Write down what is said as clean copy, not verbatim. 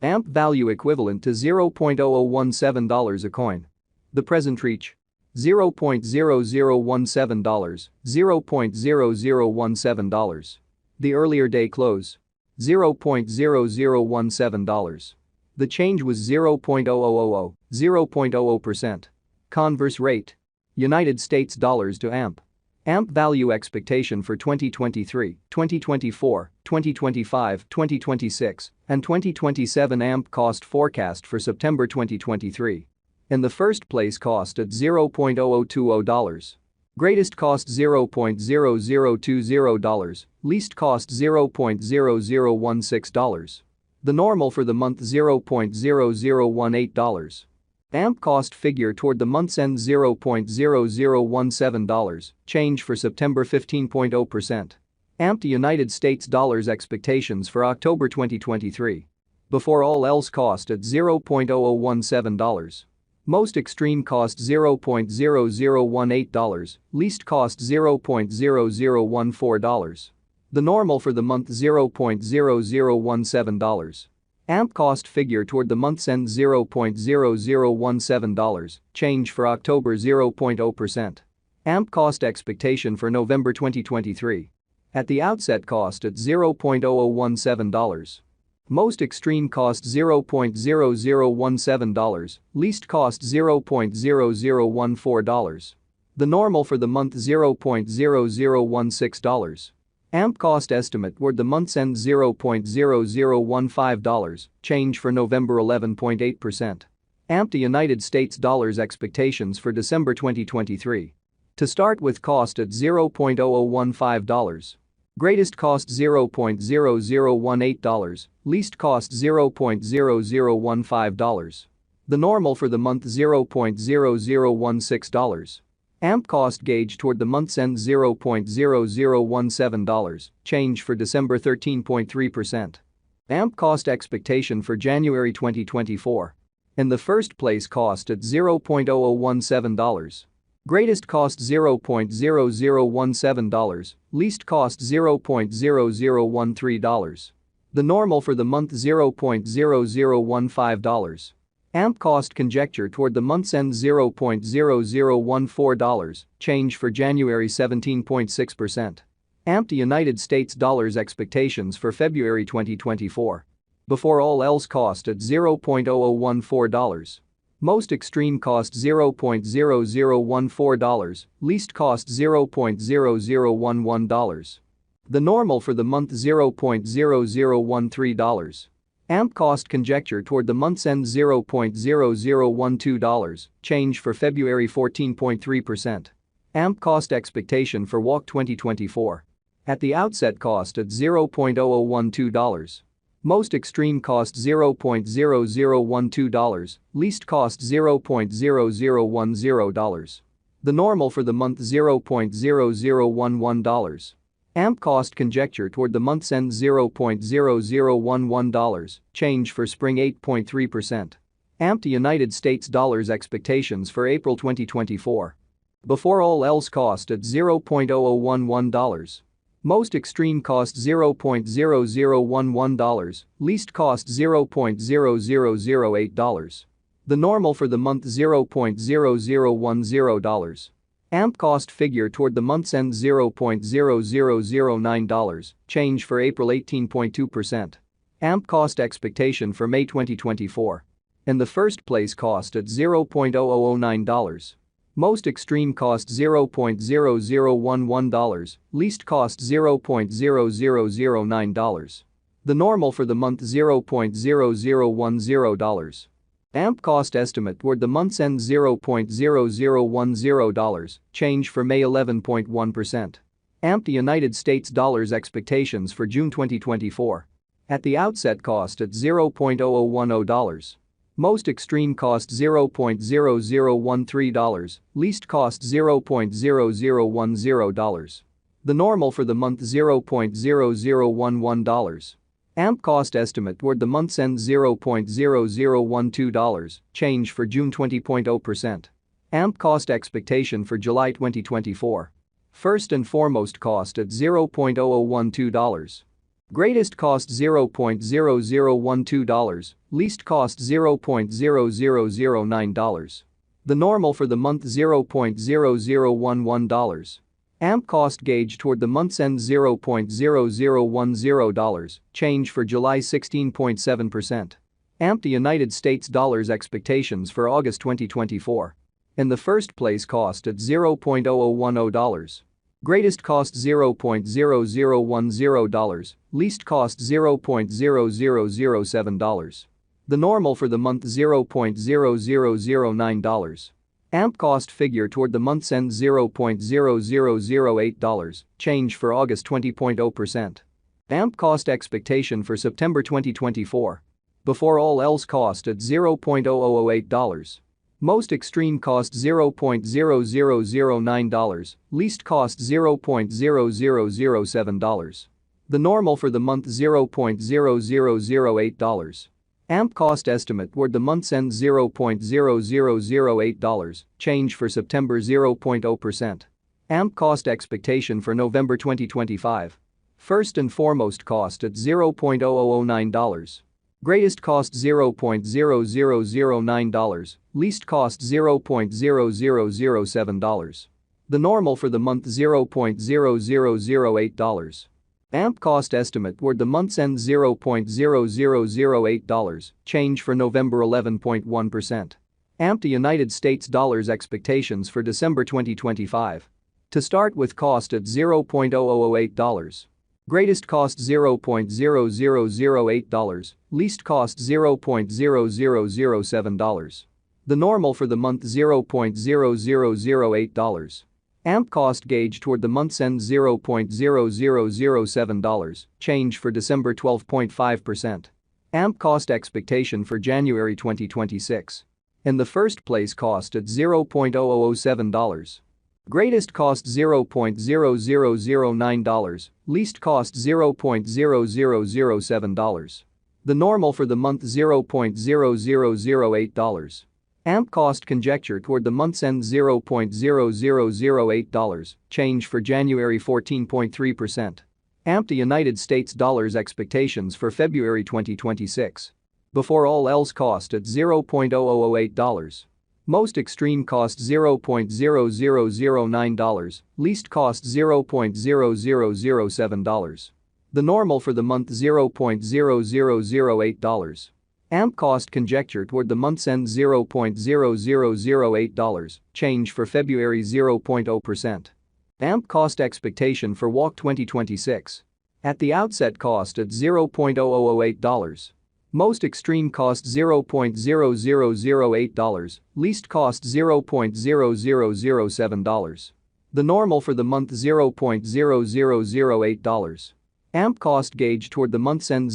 AMP value equivalent to $0.0017 a coin. The present reach. $0.0017, $0.0017. The earlier day close. $0.0017. The change was 0.0000, 0.00%. Converse rate. United States dollars to AMP. AMP value expectation for 2023, 2024, 2025, 2026, and 2027. AMP cost forecast for September 2023. In the first place, cost at $0.0020. Greatest cost $0.0020, least cost $0.0016. The normal for the month $0.0018. AMP cost figure toward the month's end $0.0017, change for September 15.0%. AMP to United States dollars expectations for October 2023. Before all else, cost at $0.0017. Most extreme cost $0.0018, least cost $0.0014. The normal for the month $0.0017. AMP cost figure toward the month's end $0.0017, change for October 0.0%. AMP cost expectation for November 2023. At the outset, cost at $0.0017. Most extreme cost $0.0017, least cost $0.0014. The normal for the month $0.0016. AMP cost estimate toward the month's end $0.0015, change for November 11.8%. AMP to United States dollars expectations for December 2023. To start with, cost at $0.0015. Greatest cost $0.0018, least cost $0.0015. The normal for the month $0.0016. AMP cost gauge toward the month's end $0.0017, change for December 13.3%. AMP cost expectation for January 2024. In the first place, cost at $0.0017. Greatest cost $0.0017, least cost $0.0013. The normal for the month $0.0015. AMP cost conjecture toward the month's end $0.0014, change for January 17.6%. AMP to United States dollars expectations for February 2024. Before all else, cost at $0.0014. Most extreme cost $0.0014, least cost $0.0011. The normal for the month $0.0013. AMP cost conjecture toward the month's end $0.0012, change for February 14.3%. AMP cost expectation for WALK 2024. At the outset, cost at $0.0012. Most extreme cost $0.0012, least cost $0.0010. The normal for the month $0.0011. AMP cost conjecture toward the month's end $0.0011, change for spring 8.3%. AMP to United States dollars expectations for April 2024. Before all else, cost at $0.0011. Most extreme cost $0.0011, least cost $0.0008. The normal for the month $0.0010. AMP cost figure toward the month's end $0.0009, change for April 18.2%. AMP cost expectation for May 2024. In the first place, cost at $0.0009. Most extreme cost $0.0011, least cost $0.0009. The normal for the month $0.0010. AMP cost estimate toward the month's end $0.0010, change for May 11.1%. AMP to United States dollars expectations for June 2024. At the outset, cost at $0.0010. Most extreme cost $0.0013, least cost $0.0010. The normal for the month $0.0011. AMP cost estimate toward the month's end $0.0012, change for June 20.0%. AMP cost expectation for July 2024. First and foremost, cost at $0.0012. Greatest cost $0.0012, least cost $0.0009. The normal for the month $0.0011. AMP cost gauge toward the month's end $0.0010, change for July 16.7%. AMP to United States dollars expectations for August 2024. In the first place cost at $0.0010. Greatest cost $0.0010, least cost $0.0007. The normal for the month $0.0009. AMP cost figure toward the month's end $0.0008, change for August 20.0%. AMP cost expectation for September 2024. Before all else cost at $0.0008. Most extreme cost $0.0009, least cost $0.0007. The normal for the month $0.0008. AMP cost estimate toward the month's end $0.0008, change for September 0.0%. AMP cost expectation for November 2025. First and foremost cost at $0.0009. Greatest cost $0.0009, least cost $0.0007. The normal for the month $0.0008. AMP cost estimate toward the month's end $0.0008, change for November 11.1%. AMP to United States dollars expectations for December 2025. To start with cost at $0.0008. Greatest cost $0.0008, least cost $0.0007. The normal for the month $0.0008. AMP cost gauge toward the month's end $0.0007, change for December 12.5%. AMP cost expectation for January 2026. In the first place cost at $0.0007. Greatest cost $0.0009, least cost $0.0007. The normal for the month $0.0008. AMP cost conjecture toward the month's end $0.0008, change for January 14.3%. AMP to United States dollars expectations for February 2026. Before all else cost at $0.0008. Most extreme cost $0.0009, least cost $0.0007. The normal for the month $0.0008. AMP cost conjecture toward the month's end $0.0008, change for February 0.0%. AMP cost expectation for WALK 2026. At the outset cost at $0.0008. Most extreme cost $0.0008, least cost $0.0007. The normal for the month $0.0008. AMP cost gauge toward the month's end